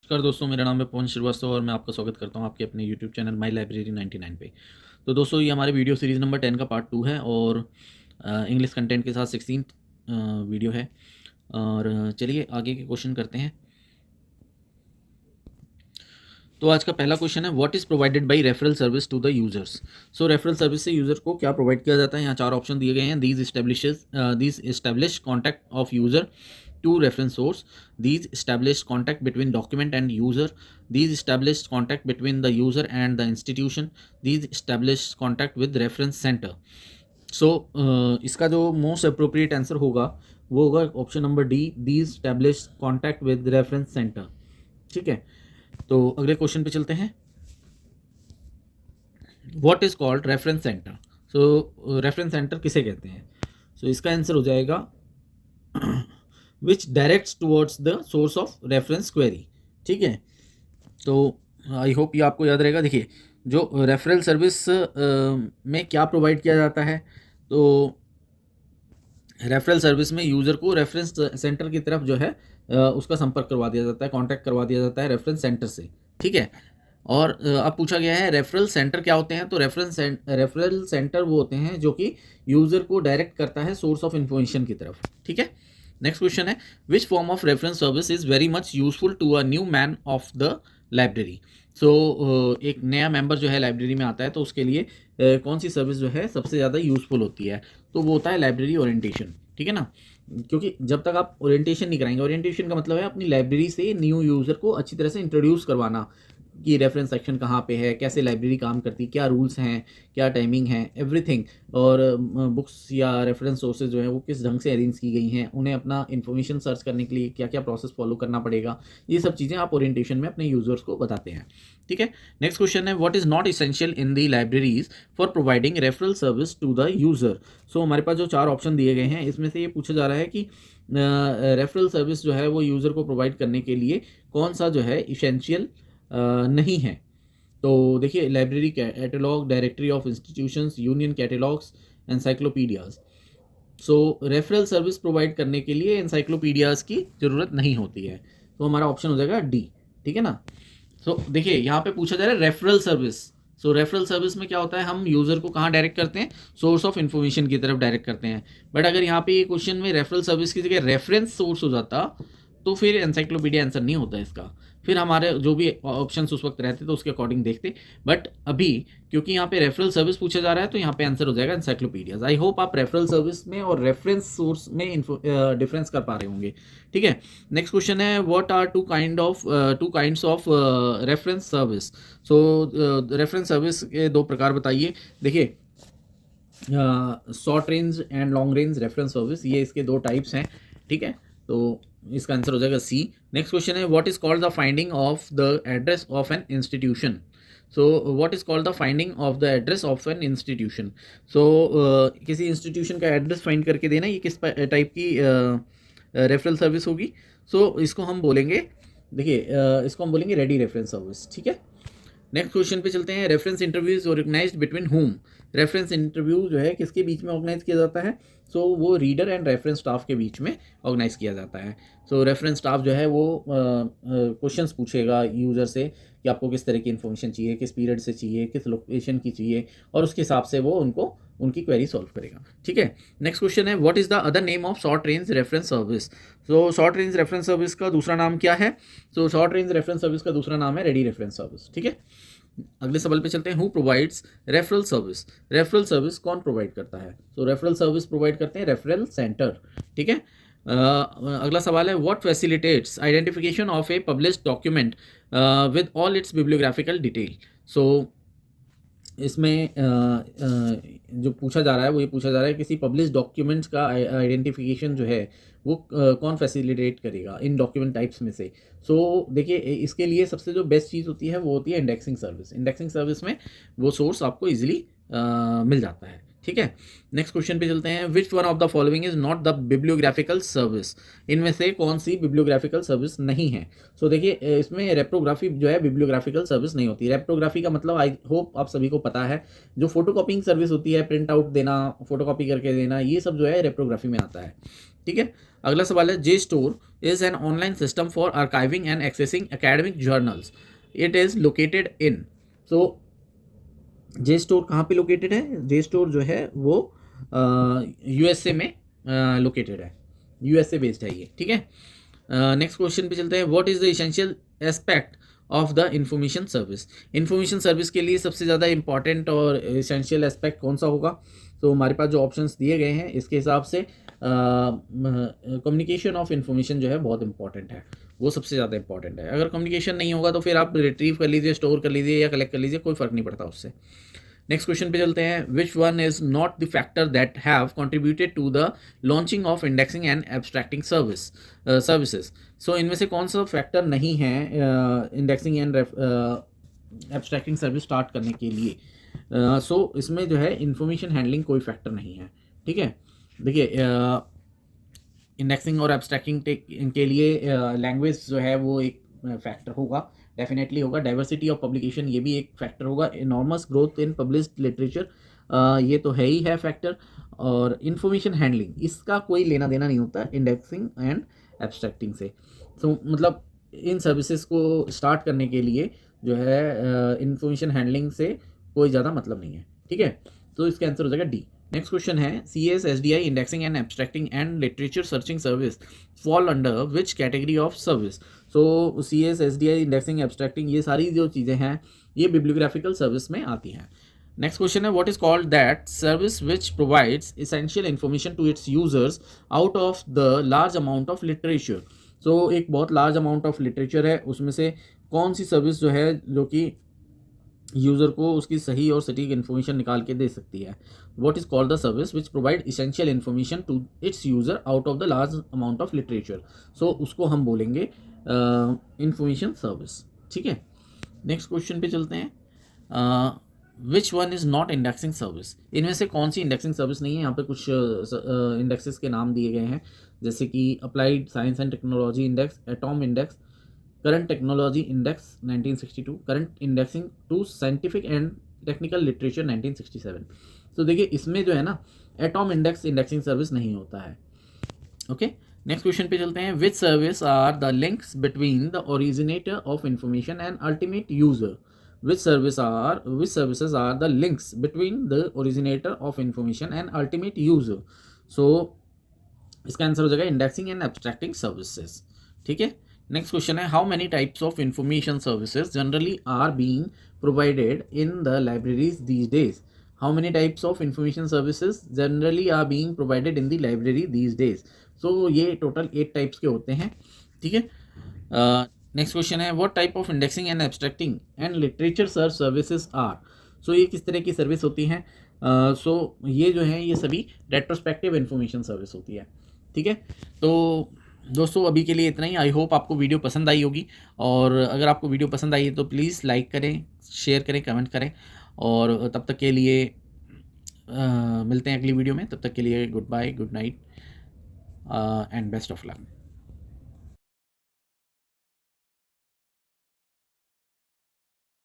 नमस्कार दोस्तों, मेरा नाम है पवन श्रीवास्तव और मैं आपका स्वागत करता हूं आपके अपने यूट्यूब चैनल माई लाइब्रेरी 99 पे। तो दोस्तों, ये हमारे वीडियो सीरीज़ नंबर 10 का पार्ट 2 है और इंग्लिश कंटेंट के साथ 16 वीडियो है। और चलिए आगे के क्वेश्चन करते हैं। तो आज का पहला क्वेश्चन है, what is provided by referral service to the users. So referral service से यूज़र को क्या प्रोवाइड किया जाता है। यहाँ 4 ऑप्शन दिए गए हैं। These establish contact of user to reference source, these establish contact between document and user, these establish contact between the user and the institution, these establish contact with reference center. So इसका जो most appropriate answer होगा वो होगा option number D, these establish contact with reference center। ठीक है, तो अगले question पे चलते हैं। What is called reference centre. So reference centre किसे कहते हैं। सो इसका आंसर हो जाएगा which directs towards the source of reference query. ठीक है, तो आई होप ये आपको याद रहेगा। देखिए, जो रेफरल सर्विस में क्या प्रोवाइड किया जाता है, तो रेफरल सर्विस में यूज़र को रेफरेंस सेंटर की तरफ जो है उसका संपर्क करवा दिया जाता है, कांटेक्ट करवा दिया जाता है रेफरेंस सेंटर से। ठीक है, और अब पूछा गया है रेफरल सेंटर क्या होते हैं। तो रेफरल सेंटर वो होते हैं जो कि यूज़र को डायरेक्ट करता है सोर्स ऑफ इन्फॉर्मेशन की तरफ। ठीक है, नेक्स्ट क्वेश्चन है, which form of reference service is very much useful to a new man of the library. So एक नया मेंबर जो है लाइब्रेरी में आता है तो उसके लिए कौन सी सर्विस जो है सबसे ज़्यादा यूजफुल होती है, तो वो होता है लाइब्रेरी ओरिएंटेशन। ठीक है ना, क्योंकि जब तक आप ओरिएंटेशन नहीं कराएंगे, ओरिएंटेशन का मतलब है अपनी लाइब्रेरी से न्यू यूज़र को अच्छी तरह से इंट्रोड्यूस करवाना कि रेफरेंस सेक्शन कहाँ पे है, कैसे लाइब्रेरी काम करती है, क्या रूल्स हैं, क्या टाइमिंग है, एवरीथिंग। और बुक्स या रेफरेंस सोर्सेज जो हैं वो किस ढंग से अरेंज की गई हैं, उन्हें अपना इन्फॉर्मेशन सर्च करने के लिए क्या क्या प्रोसेस फॉलो करना पड़ेगा, ये सब चीज़ें आप ओरिएंटेशन में अपने यूजर्स को बताते हैं। ठीक है, नेक्स्ट क्वेश्चन है, what is not essential in the libraries for providing referral service to the user. So हमारे पास जो 4 ऑप्शन दिए गए हैं इसमें से ये पूछा जा रहा है कि रेफरल सर्विस जो है वो यूज़र को प्रोवाइड करने के लिए कौन सा जो है इसेंशियल नहीं है। तो देखिए, library catalogue, directory of institutions, union catalogues, encyclopaedias. So referral service provide करने के लिए एनसाइक्लोपीडियाज की ज़रूरत नहीं होती है, तो हमारा ऑप्शन हो जाएगा डी। ठीक है ना, सो देखिए यहाँ पे पूछा जा रहा है रेफरल सर्विस। सो रेफरल सर्विस में क्या होता है, हम यूज़र को कहाँ डायरेक्ट करते हैं, सोर्स ऑफ इन्फॉर्मेशन की तरफ डायरेक्ट करते हैं। बट अगर यहाँ पे ये क्वेश्चन में रेफरल सर्विस की जगह रेफरेंस सोर्स हो जाता तो फिर एनसाइक्लोपीडिया आंसर नहीं होता इसका। फिर हमारे जो भी ऑप्शंस उस वक्त रहते तो उसके अकॉर्डिंग देखते। बट अभी क्योंकि यहाँ पे रेफरल सर्विस पूछा जा रहा है तो यहाँ पे आंसर हो जाएगा एनसाइक्लोपीडियाज। आई होप आप रेफरल सर्विस में और रेफरेंस सोर्स में डिफरेंस कर पा रहे होंगे। ठीक है, नेक्स्ट क्वेश्चन है, what are two kinds of reference service. So reference service के 2 प्रकार बताइए। देखिए, short range and long range reference service, ये इसके 2 टाइप्स हैं। ठीक है, तो इसका आंसर हो जाएगा सी। नेक्स्ट क्वेश्चन है, what is called the finding of the address of an institution. So what is called the finding of the address of an institution. So किसी इंस्टीट्यूशन का एड्रेस फाइंड करके देना, ये किस type की referral service होगी। सो इसको हम बोलेंगे, देखिए इसको हम बोलेंगे रेडी रेफरेंस सर्विस। ठीक है, नेक्स्ट क्वेश्चन पे चलते हैं, reference interview is organised between whom. Reference interview जो है किसके बीच में ऑर्गेनाइज किया जाता है, सो वो रीडर एंड रेफरेंस स्टाफ के बीच में ऑर्गेनाइज किया जाता है। सो रेफरेंस स्टाफ जो है वो क्वेश्चंस पूछेगा यूज़र से कि आपको किस तरह की इन्फॉर्मेशन चाहिए, किस पीरियड से चाहिए, किस लोकेशन की चाहिए, और उसके हिसाब से वो उनको उनकी क्वेरी सॉल्व करेगा। ठीक है, नेक्स्ट क्वेश्चन है, what is the other name of short range reference service. So short range reference service का दूसरा नाम क्या है। So short range reference service का दूसरा नाम है रेडी रेफरेंस सर्विस। ठीक है, अगले सवाल पे चलते हैं, who provides referral service. Referral service कौन प्रोवाइड करता है। तो रेफरल सर्विस प्रोवाइड करते हैं रेफरल सेंटर। ठीक है, अगला सवाल है, what facilitates identification of a published document with all its bibliographical detail. So इसमें जो पूछा जा रहा है वो ये पूछा जा रहा है, किसी पब्लिश डॉक्यूमेंट्स का आइडेंटिफिकेशन जो है वो कौन फैसिलिटेट करेगा इन डॉक्यूमेंट टाइप्स में से। सो देखिए, इसके लिए सबसे जो बेस्ट चीज़ होती है वो होती है इंडेक्सिंग सर्विस। इंडेक्सिंग सर्विस में वो सोर्स आपको ईजिली मिल जाता है। ठीक है, नेक्स्ट क्वेश्चन पे चलते हैं, which one of the following is not the bibliographical service. इनमें से कौन सी बिब्लियोग्राफिकल सर्विस नहीं है। सो देखिए, इसमें रेप्रोग्राफी जो है बिब्लियोग्राफिकल सर्विस नहीं होती। रेप्रोग्राफी का मतलब आई होप आप सभी को पता है, जो फोटोकॉपिंग सर्विस होती है, प्रिंट आउट देना, फोटोकॉपी करके देना, ये सब जो है रेप्रोग्राफी में आता है। ठीक है। अगला सवाल है, JSTOR is an online system for archiving and accessing academic journals, it is located in. So JSTOR कहाँ पे लोकेटेड है? जे स्टोर जो है वो यूएसए में लोकेटेड है, यूएसए बेस्ड है ये, ठीक है। नेक्स्ट क्वेश्चन पे चलते हैं, what is the essential aspect of the information service. Information service के लिए सबसे ज़्यादा इंपॉर्टेंट और एसेंशियल एस्पेक्ट कौन सा होगा? तो हमारे पास जो ऑप्शंस दिए गए हैं इसके हिसाब से कम्युनिकेशन ऑफ इंफॉर्मेशन जो है बहुत इंपॉर्टेंट है, वो सबसे ज़्यादा इंपॉर्टेंट है। अगर कम्युनिकेशन नहीं होगा तो फिर आप रिट्रीव कर लीजिए, स्टोर कर लीजिए या कलेक्ट कर लीजिए, कोई फ़र्क नहीं पड़ता उससे। नेक्स्ट क्वेश्चन पे चलते हैं, which one is not the factor that have contributed to the launching of indexing and abstracting services. So इनमें से कौन सा फैक्टर नहीं है indexing and abstracting service start करने के लिए? सो इसमें जो है इंफॉर्मेशन हैंडलिंग कोई फैक्टर नहीं है, ठीक है। देखिए इंडेक्सिंग और एब्स्ट्रैक्टिंग के लिए लैंग्वेज जो है वो एक फैक्टर होगा, डेफिनेटली होगा। डाइवर्सिटी ऑफ पब्लिकेशन ये भी एक फैक्टर होगा। Enormous growth in published literature ये तो है ही है फैक्टर। और इंफॉर्मेशन हैंडलिंग इसका कोई लेना देना नहीं होता इंडेक्सिंग एंड एब्स्ट्रैक्टिंग से। तो मतलब इन सर्विसेज को स्टार्ट करने के लिए जो है इंफॉर्मेशन हैंडलिंग से कोई ज़्यादा मतलब नहीं है, ठीक है। तो इसका आंसर हो जाएगा डी। नेक्स्ट क्वेश्चन है, CAS-SDI indexing and abstracting and literature searching service fall under which category of service. So CAS-SDI indexing abstracting ये सारी जो चीज़ें हैं ये बिब्लियोग्राफिकल सर्विस में आती हैं। नेक्स्ट क्वेश्चन है, what is called that service which provides essential information to its users out of the large amount of literature. So एक बहुत लार्ज अमाउंट ऑफ लिटरेचर है, उसमें से कौन सी सर्विस जो है जो कि यूज़र को उसकी सही और सटीक इन्फॉर्मेशन निकाल के दे सकती है? What is called the service which provide essential information to its user out of the large amount of literature. So उसको हम बोलेंगे इंफॉर्मेशन सर्विस, ठीक है। नेक्स्ट क्वेश्चन पे चलते हैं, which one is not indexing service. इनमें से कौन सी इंडेक्सिंग सर्विस नहीं है? यहाँ पे कुछ इंडेक्सेस के नाम दिए गए हैं, जैसे कि applied science and technology index, atom index, current technology index 1962, current indexing to scientific and technical literature 1967। तो देखिए इसमें जो है ना एटॉम इंडेक्स इंडेक्सिंग सर्विस नहीं होता है, ओके। नेक्स्ट क्वेश्चन पे चलते हैं, which service are the links between the originator of information and ultimate user. which services are the links between the originator of information and ultimate user। so इसका answer हो जाएगा indexing and abstracting services, ठीक है। Next question है, how many types of information services generally are being provided in the libraries these days. How many types of information services generally are being provided in the library these days. So ये total 8 types के होते हैं, ठीक है। Next question है, what type of indexing and abstracting and literature search services are. सो ये किस तरह की सर्विस होती हैं? सो ये जो है ये सभी रेट्रोस्पेक्टिव इंफॉर्मेशन सर्विस होती है, ठीक है। तो दोस्तों अभी के लिए इतना ही। आई होप आपको वीडियो पसंद आई होगी, और अगर आपको वीडियो पसंद आई है तो प्लीज़ लाइक करें, शेयर करें, कमेंट करें, और तब तक के लिए मिलते हैं अगली वीडियो में। तब तक के लिए goodbye, good night and best of luck.